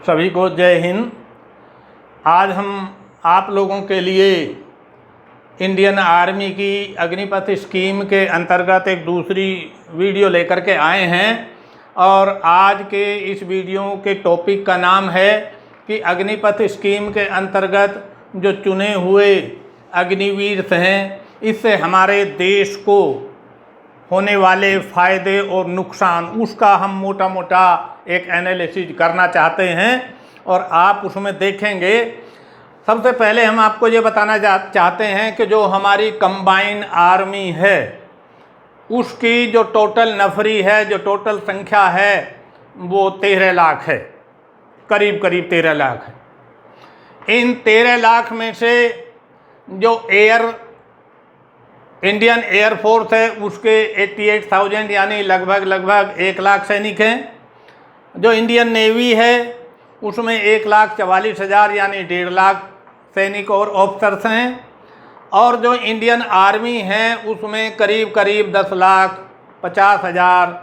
सभी को जय हिंद। आज हम आप लोगों के लिए इंडियन आर्मी की अग्निपथ स्कीम के अंतर्गत एक दूसरी वीडियो लेकर के आए हैं और आज के इस वीडियो के टॉपिक का नाम है कि अग्निपथ स्कीम के अंतर्गत जो चुने हुए अग्निवीर हैं इससे हमारे देश को होने वाले फ़ायदे और नुकसान उसका हम मोटा मोटा एक एनालिसिस करना चाहते हैं और आप उसमें देखेंगे। सबसे पहले हम आपको ये बताना चाहते हैं कि जो हमारी कंबाइन आर्मी है उसकी जो टोटल नफरी है, जो टोटल संख्या है वो 13 लाख है, करीब 13 लाख है। इन 13 लाख में से जो इंडियन एयरफोर्स है उसके 88,000 यानी लगभग 1 लाख सैनिक हैं। जो इंडियन नेवी है उसमें 1,44,000 यानी 1.5 लाख सैनिक और ऑफिसर्स हैं और जो इंडियन आर्मी है उसमें करीब 10,50,000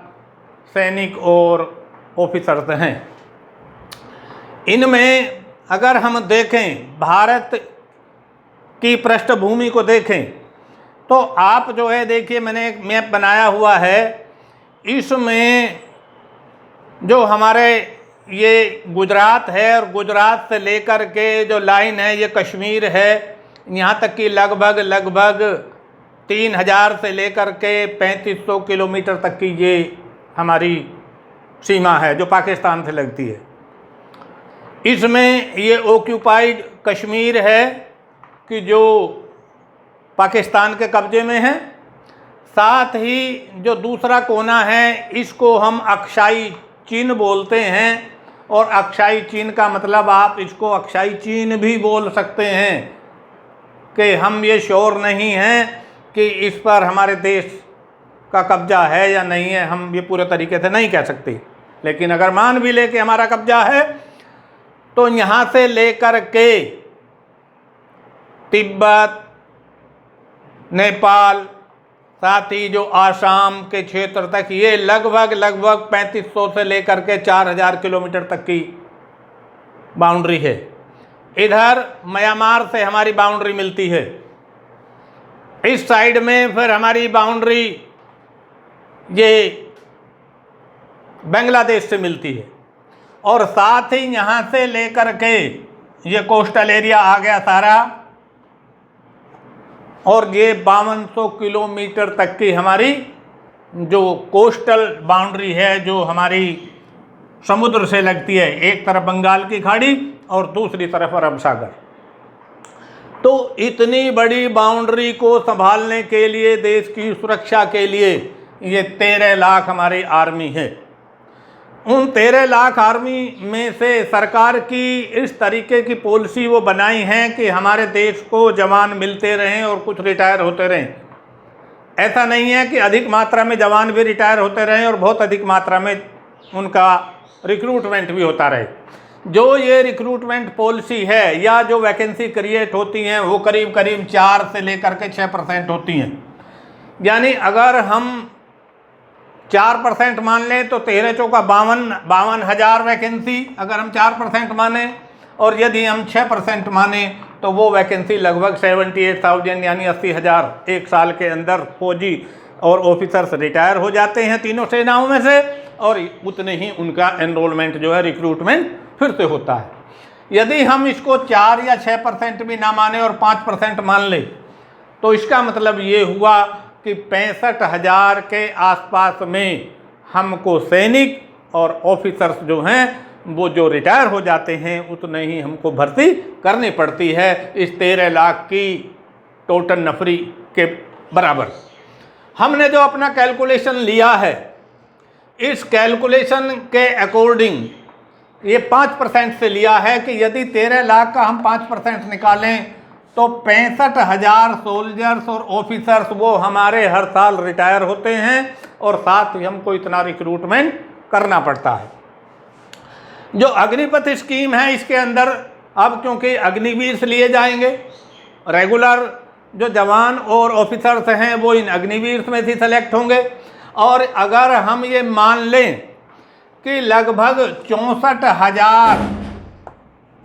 सैनिक और ऑफिसर्स हैं। इनमें अगर हम देखें, भारत की पृष्ठभूमि को देखें तो आप जो है देखिए, मैंने एक मैप बनाया हुआ है। इसमें जो हमारे ये गुजरात है और गुजरात से लेकर के जो लाइन है ये कश्मीर है, यहाँ तक कि लगभग 3,000 से लेकर के 3,500 किलोमीटर तक की ये हमारी सीमा है जो पाकिस्तान से लगती है। इसमें ये ऑक्यूपाइड कश्मीर है कि जो पाकिस्तान के कब्जे में है। साथ ही जो दूसरा कोना है इसको हम अक्साई चीन बोलते हैं और अक्साई चीन का मतलब आप इसको अक्साई चीन भी बोल सकते हैं कि हम ये श्योर नहीं हैं कि इस पर हमारे देश का कब्जा है या नहीं है, हम ये पूरे तरीके से नहीं कह सकते। लेकिन अगर मान भी ले कि हमारा कब्जा है तो यहाँ से लेकर के तिब्बत, नेपाल, साथ ही जो आसाम के क्षेत्र तक ये लगभग 3,500 से लेकर के 4,000 किलोमीटर तक की बाउंड्री है। इधर म्यांमार से हमारी बाउंड्री मिलती है। इस साइड में फिर हमारी बाउंड्री ये बांग्लादेश से मिलती है और साथ ही यहाँ से लेकर के ये कोस्टल एरिया आ गया सारा और ये 5200 किलोमीटर तक की हमारी जो कोस्टल बाउंड्री है जो हमारी समुद्र से लगती है, एक तरफ बंगाल की खाड़ी और दूसरी तरफ अरब सागर। तो इतनी बड़ी बाउंड्री को संभालने के लिए, देश की सुरक्षा के लिए ये 13 लाख हमारी आर्मी है। उन 13 लाख आर्मी में से सरकार की इस तरीके की पॉलिसी वो बनाई है कि हमारे देश को जवान मिलते रहें और कुछ रिटायर होते रहें। ऐसा नहीं है कि अधिक मात्रा में जवान भी रिटायर होते रहें और बहुत अधिक मात्रा में उनका रिक्रूटमेंट भी होता रहे। जो ये रिक्रूटमेंट पॉलिसी है या जो वैकेंसी क्रिएट होती हैं वो करीब 4 से लेकर के 6% होती हैं। यानी अगर हम 4% मान लें तो 13 चौका 52,000 वैकेंसी अगर हम 4% माने, और यदि हम 6% माने तो वो वैकेंसी लगभग 78,000 यानी 80,000 एक साल के अंदर फौजी और ऑफिसर्स रिटायर हो जाते हैं तीनों सेनाओं में से, और उतने ही उनका एनरोलमेंट जो है रिक्रूटमेंट फिर से होता है। यदि हम इसको 4 या 6% भी ना माने और 5% मान ले तो इसका मतलब ये हुआ कि 65,000 के आसपास में हमको सैनिक और ऑफिसर्स जो हैं वो जो रिटायर हो जाते हैं उतने ही हमको भर्ती करनी पड़ती है इस 13 लाख की टोटल नफरी के बराबर। हमने जो अपना कैलकुलेशन लिया है इस कैलकुलेशन के अकॉर्डिंग ये 5% से लिया है कि यदि 13 लाख का हम 5% निकालें तो 65,000 सोल्जर्स और ऑफिसर्स वो हमारे हर साल रिटायर होते हैं और साथ ही हमको इतना रिक्रूटमेंट करना पड़ता है। जो अग्निपथ स्कीम है इसके अंदर अब क्योंकि अग्निवीर लिए जाएंगे, रेगुलर जो जवान और ऑफिसर्स हैं वो इन अग्निवीर में से सेलेक्ट होंगे, और अगर हम ये मान लें कि लगभग 64,000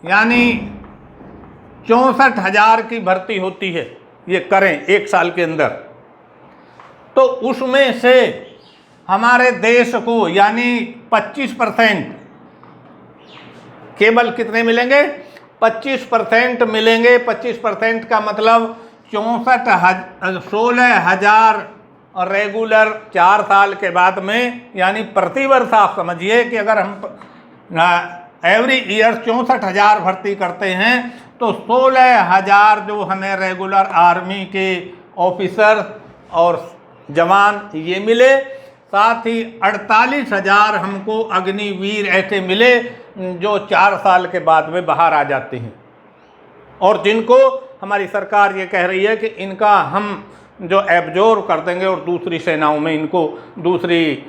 यानी 64,000 की भर्ती होती है, ये करें एक साल के अंदर, तो उसमें से हमारे देश को यानी 25% केवल कितने मिलेंगे? 25% मिलेंगे। 25% का मतलब 16,000 रेगुलर 4 साल के बाद में, यानी प्रतिवर्ष आप समझिए कि अगर हम एवरी ईयर 64,000 भर्ती करते हैं तो 16,000 जो हमें रेगुलर आर्मी के ऑफिसर और जवान ये मिले, साथ ही 48,000 हमको अग्निवीर ऐसे मिले जो 4 साल के बाद में बाहर आ जाते हैं, और जिनको हमारी सरकार ये कह रही है कि इनका हम जो एब्जॉर्ब कर देंगे और दूसरी सेनाओं में इनको, दूसरी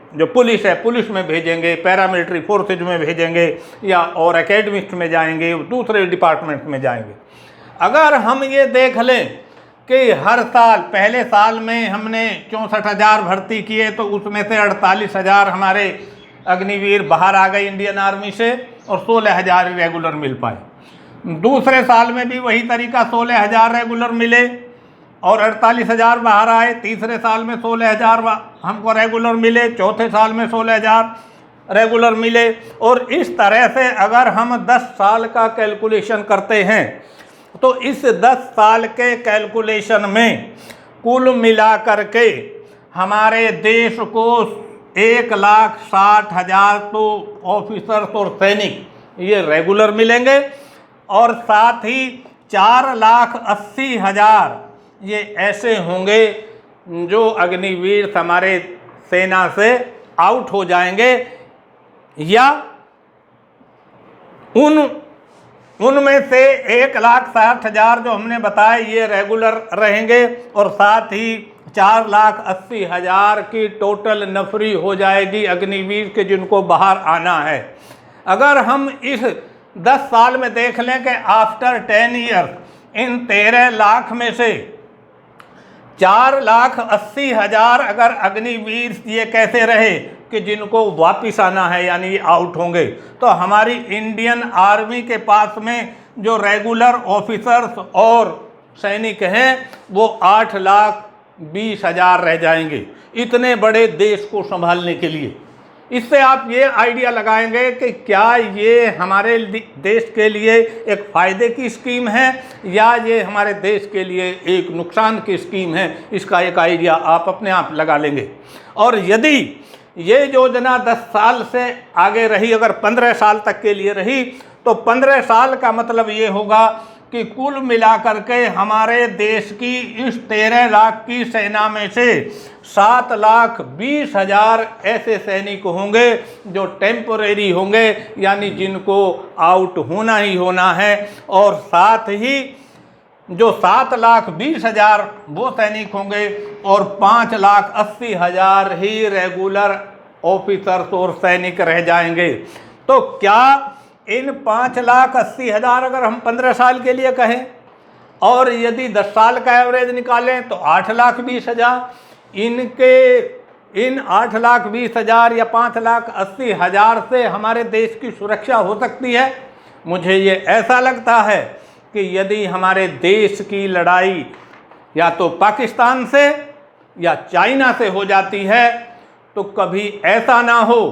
जो पुलिस है पुलिस में भेजेंगे, पैरामिलिट्री फोर्सेज में भेजेंगे, या और एकेडमिस्ट में जाएंगे, दूसरे डिपार्टमेंट में जाएंगे। अगर हम ये देख लें कि हर साल पहले साल में हमने 64,000 भर्ती किए तो उसमें से 48,000 हमारे अग्निवीर बाहर आ गए इंडियन आर्मी से और 16,000 रेगुलर मिल पाए। दूसरे साल में भी वही तरीका, 16,000 रेगुलर मिले और 48,000 बाहर आए। तीसरे साल में 16,000 हमको रेगुलर मिले, चौथे साल में 16,000 रेगुलर मिले। और इस तरह से अगर हम 10 साल का कैलकुलेशन करते हैं तो इस 10 साल के कैलकुलेशन में कुल मिलाकर के हमारे देश को 1,60,000 तो ऑफिसर्स और सैनिक ये रेगुलर मिलेंगे, और साथ ही 4,80,000 ये ऐसे होंगे जो अग्निवीर हमारे सेना से आउट हो जाएंगे, या उनमें से 1,60,000 जो हमने बताए ये रेगुलर रहेंगे, और साथ ही 4,80,000 की टोटल नफरी हो जाएगी अग्निवीर के जिनको बाहर आना है। अगर हम इस 10 साल में देख लें कि आफ्टर 10 ईयर इन 13 लाख में से 4,80,000 अगर अग्निवीर ये कैसे रहे कि जिनको वापिस आना है यानी ये आउट होंगे, तो हमारी इंडियन आर्मी के पास में जो रेगुलर ऑफिसर्स और सैनिक हैं वो 8,20,000 रह जाएंगे इतने बड़े देश को संभालने के लिए। इससे आप ये आइडिया लगाएंगे कि क्या ये हमारे देश के लिए एक फ़ायदे की स्कीम है या ये हमारे देश के लिए एक नुकसान की स्कीम है। इसका एक आइडिया आप अपने आप लगा लेंगे। और यदि ये योजना 10 साल से आगे रही, अगर 15 साल तक के लिए रही, तो 15 साल का मतलब ये होगा कि कुल मिलाकर के हमारे देश की इस 13 लाख की सेना में से 7,20,000 ऐसे सैनिक होंगे जो टेम्पोरेरी होंगे, यानी जिनको आउट होना ही होना है, और साथ ही जो 7,20,000 वो सैनिक होंगे और 5,80,000 ही रेगुलर ऑफिसर्स और सैनिक रह जाएंगे। तो क्या इन 5,80,000 अगर हम 15 साल के लिए कहें और यदि 10 साल का एवरेज निकालें तो 8,20,000, इन 8,20,000 या 5,80,000 से हमारे देश की सुरक्षा हो सकती है? मुझे ये ऐसा लगता है कि यदि हमारे देश की लड़ाई या तो पाकिस्तान से या चाइना से हो जाती है तो कभी ऐसा ना हो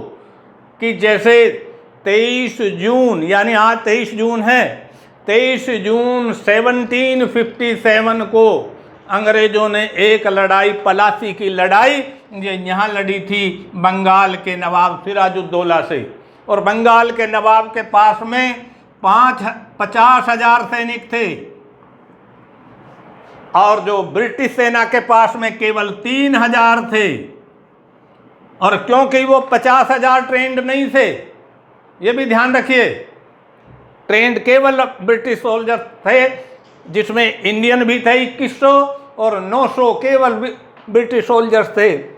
कि जैसे 23 जून, यानी आज 23 जून है, 23 जून 1757 को अंग्रेज़ों ने एक लड़ाई, पलासी की लड़ाई, ये यहाँ लड़ी थी बंगाल के नवाब सिराजुद्दौला से, और बंगाल के नवाब के पास में 50,000 सैनिक थे और जो ब्रिटिश सेना के पास में केवल 3,000 थे। और क्योंकि वो 50,000 ट्रेंड नहीं थे, ये भी ध्यान रखिए, ट्रेंड केवल ब्रिटिश सोल्जर थे, जिसमें इंडियन भी थे 2100 और 900 केवल ब्रिटिश सोल्जर्स थे।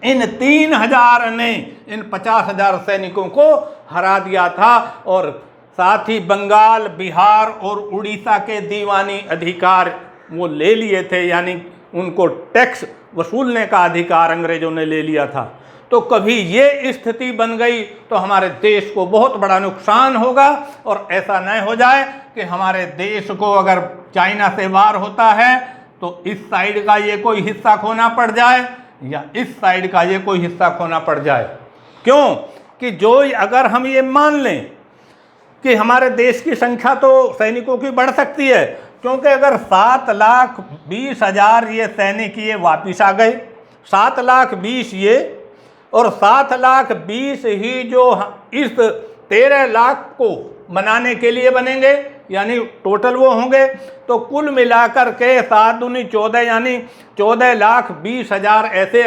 इन 3,000 ने इन 50,000 सैनिकों को हरा दिया था, और साथ ही बंगाल, बिहार और उड़ीसा के दीवानी अधिकार वो ले लिए थे, यानी उनको टैक्स वसूलने का अधिकार अंग्रेज़ों ने ले लिया था। तो कभी ये स्थिति बन गई तो हमारे देश को बहुत बड़ा नुकसान होगा। और ऐसा न हो जाए कि हमारे देश को अगर चाइना से वार होता है तो इस साइड का ये कोई हिस्सा खोना पड़ जाए या इस साइड का ये कोई हिस्सा खोना पड़ जाए। क्यों कि जो अगर हम ये मान लें कि हमारे देश की संख्या तो सैनिकों की बढ़ सकती है, क्योंकि अगर 7,20,000 ये सैनिक ये वापिस आ गए, 7,20,000 ये और 7,20,000 ही जो इस 13 लाख को बनाने के लिए बनेंगे, यानी टोटल वो होंगे, तो कुल मिलाकर के 7 दूनी 14 यानी 14,20,000 ऐसे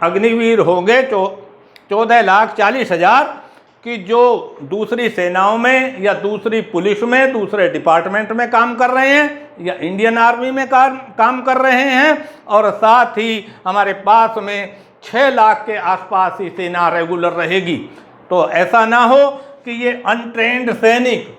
अग्निवीर होंगे, 14,40,000 कि जो दूसरी सेनाओं में या दूसरी पुलिस में, दूसरे डिपार्टमेंट में काम कर रहे हैं या इंडियन आर्मी में काम कर रहे हैं, और साथ ही हमारे पास में 6 लाख के आसपास ही सेना रेगुलर रहेगी। तो ऐसा ना हो कि ये अनट्रेंड सैनिक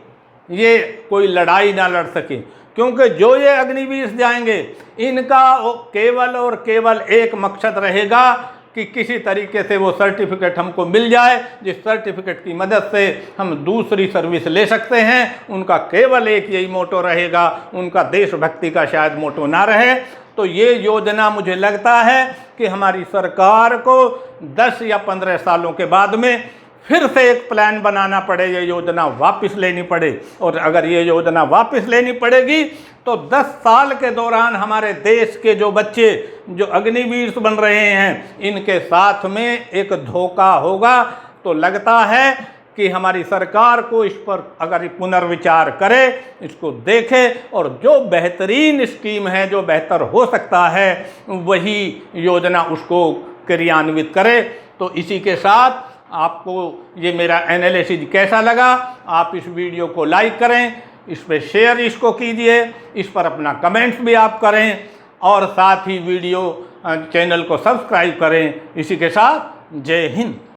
ये कोई लड़ाई ना लड़ सके, क्योंकि जो ये अग्निवीर जाएंगे इनका केवल और केवल एक मकसद रहेगा कि किसी तरीके से वो सर्टिफिकेट हमको मिल जाए, जिस सर्टिफिकेट की मदद से हम दूसरी सर्विस ले सकते हैं। उनका केवल एक यही मोटो रहेगा, उनका देशभक्ति का शायद मोटो ना रहे। तो ये योजना मुझे लगता है कि हमारी सरकार को 10 या 15 सालों के बाद में फिर से एक प्लान बनाना पड़े, ये योजना वापस लेनी पड़े। और अगर ये योजना वापस लेनी पड़ेगी तो 10 साल के दौरान हमारे देश के जो बच्चे जो अग्निवीर बन रहे हैं इनके साथ में एक धोखा होगा। तो लगता है कि हमारी सरकार को इस पर अगर पुनर्विचार करे, इसको देखे और जो बेहतरीन स्कीम है, जो बेहतर हो सकता है, वही योजना उसको क्रियान्वित करे। तो इसी के साथ आपको ये मेरा एनालिसिस कैसा लगा, आप इस वीडियो को लाइक करें, इस पर शेयर इसको कीजिए, इस पर अपना कमेंट्स भी आप करें और साथ ही वीडियो चैनल को सब्सक्राइब करें। इसी के साथ जय हिंद।